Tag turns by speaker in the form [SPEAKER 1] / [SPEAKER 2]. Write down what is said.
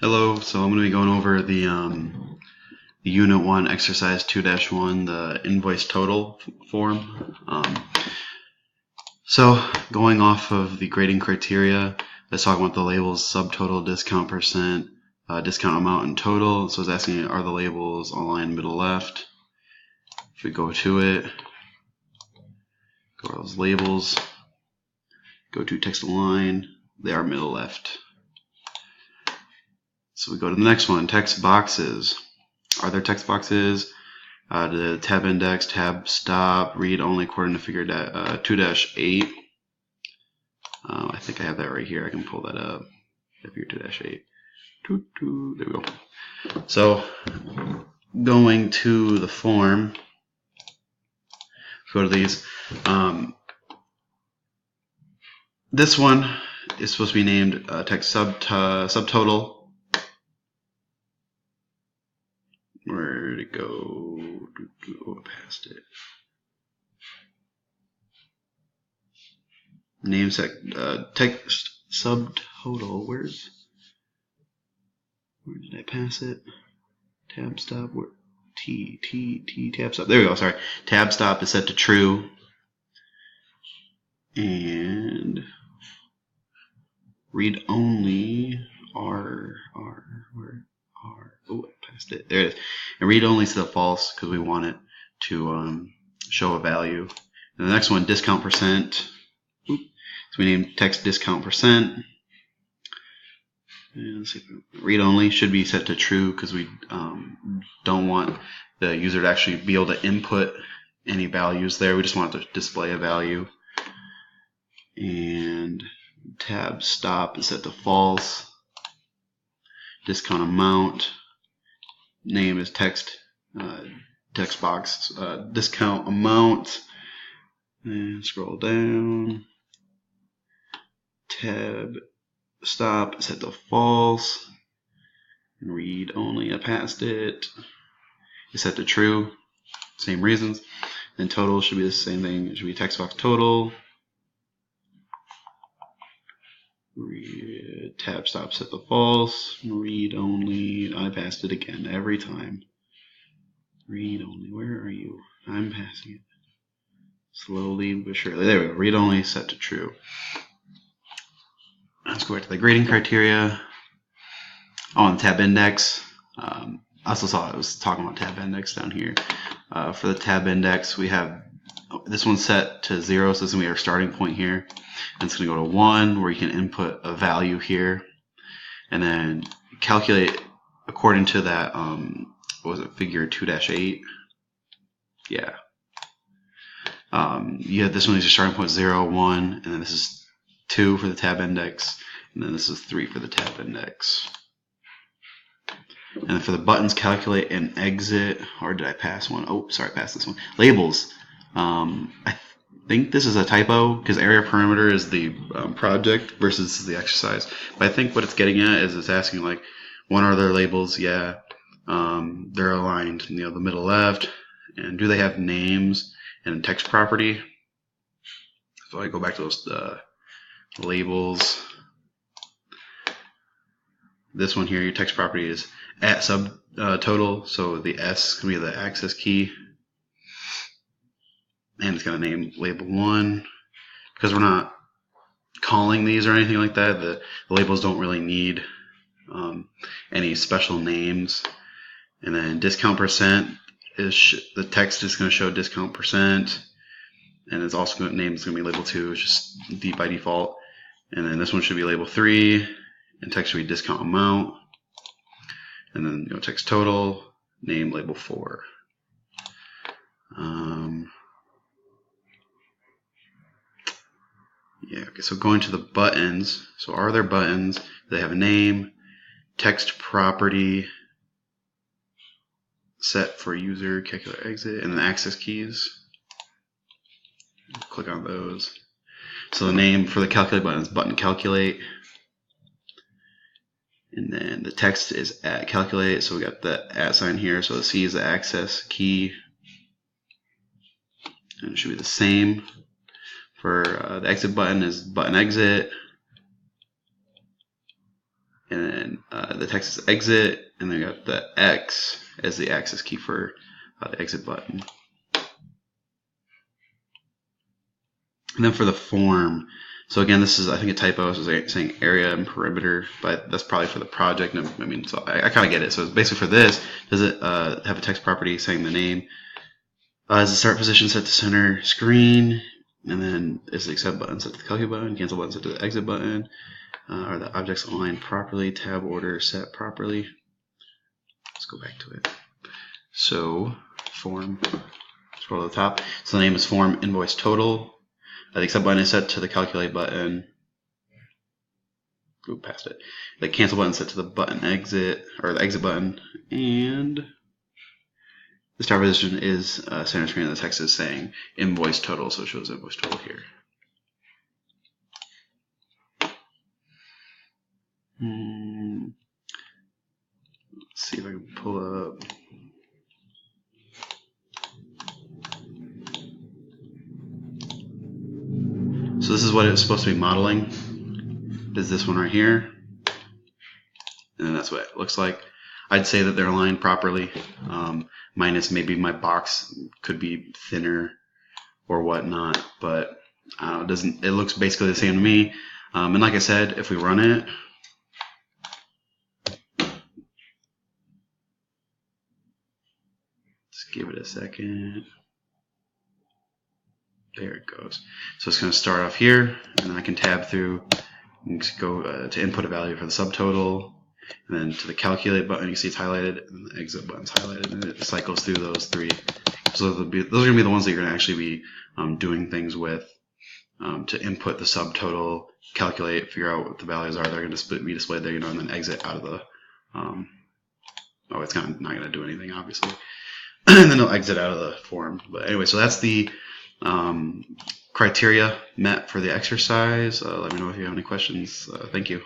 [SPEAKER 1] Hello, so I'm going to be going over the Unit 1 Exercise 2-1, the invoice total form. So going off of the grading criteria, let's talk about the labels subtotal, discount percent, discount amount, and total. So it's asking, are the labels aligned middle left? If we go to it, go to those labels, go to text align, they are middle left. So we go to the next one, text boxes. Are there text boxes? The tab index, tab stop, read only according to figure 2-8. I think I have that right here. I can pull that up. Figure 2-8. There we go. So going to the form, go to these. This one is supposed to be named text subtotal. Where did it go? Oh, I passed it. Name text subtotal. Where did I pass it? Tab stop. Where? Tab stop. There we go. Sorry. Tab stop is set to true. And read only R. Oh, I passed it. There it is. And read only is set to false because we want it to show a value. And the next one, discount percent. So we name text discount percent. And let's see, read only should be set to true because we don't want the user to actually be able to input any values there. We just want it to display a value. And tab stop is set to false. Discount amount, name is text box, discount amount, and scroll down. Tab stop is set to false. And read only, I passed it. It's set to true, same reasons. Then total should be the same thing. It should be text box total. Tab stop set to false. Read only. I passed it again every time. Read only. Where are you? I'm passing it. Slowly but surely. There we go. Read only set to true. Let's go back to the grading criteria. Oh, and tab index. I also saw I was talking about tab index down here. For the tab index, we have this one's set to 0, so this is going to be our starting point here. And it's going to go to 1, where you can input a value here. And then calculate according to that, what was it, figure 2-8? Yeah. You have this one is your starting point 0, 1, and then this is 2 for the tab index, and then this is 3 for the tab index. And for the buttons, calculate and exit, or did I pass one? Oh, sorry, I passed this one. Labels. I think this is a typo because area perimeter is the project versus this is the exercise. But I think what it's getting at is it's asking like, what are their labels? Yeah, they're aligned, the middle left. And do they have names and text property? So I go back to those labels. This one here, your text property is at subtotal, so the S can be the access key. And it's going to name label 1. Because we're not calling these or anything like that, the labels don't really need any special names. And then discount percent is the text is going to show discount percent, and it's also going to name is going to be label 2. It's just by default. And then this one should be label 3, and text should be discount amount. And then text total, name label 4. Yeah, okay, so going to the buttons. So are there buttons? They have a name, text property, set for user, calculate exit, and then access keys. Click on those. So the name for the calculate button is button calculate. And then the text is at calculate, so we got the at sign here, so the C is the access key. And it should be the same. For the exit button is button exit. And then the text is exit, and then we got the X as the access key for the exit button. And then for the form, so again, this is, I think, a typo. This is saying area and perimeter, but that's probably for the project. I mean, so I kind of get it. So it's basically for this, does it have a text property saying the name? Is the start position set to center screen? And then is the accept button set to the calculate button? Cancel button set to the exit button? Are the objects aligned properly? Tab order set properly? Let's go back to it. So form, scroll to the top. So the name is form invoice total. The accept button is set to the calculate button. Go past it. The cancel button is set to the button exit, or the exit button, and the start position is center screen, and the text is saying invoice total, so it shows invoice total here. Let's see if I can pull up. So this is what it's supposed to be modeling, is this one right here, and then that's what it looks like. I'd say that they're aligned properly, minus maybe my box could be thinner or whatnot, but it looks basically the same to me. And like I said, if we run it, let's give it a second. There it goes. So it's going to start off here, and then I can tab through and go to input a value for the subtotal, and then to the calculate button. You see it's highlighted, and the exit button's highlighted, and it cycles through those three. So those are going to be the ones that you're going to actually be doing things with to input the subtotal, calculate, figure out what the values are. They're going to be displayed there, and then exit out of the. Oh, it's not going to do anything, obviously, and then it'll exit out of the form. But anyway, so that's the criteria met for the exercise. Let me know if you have any questions. Thank you.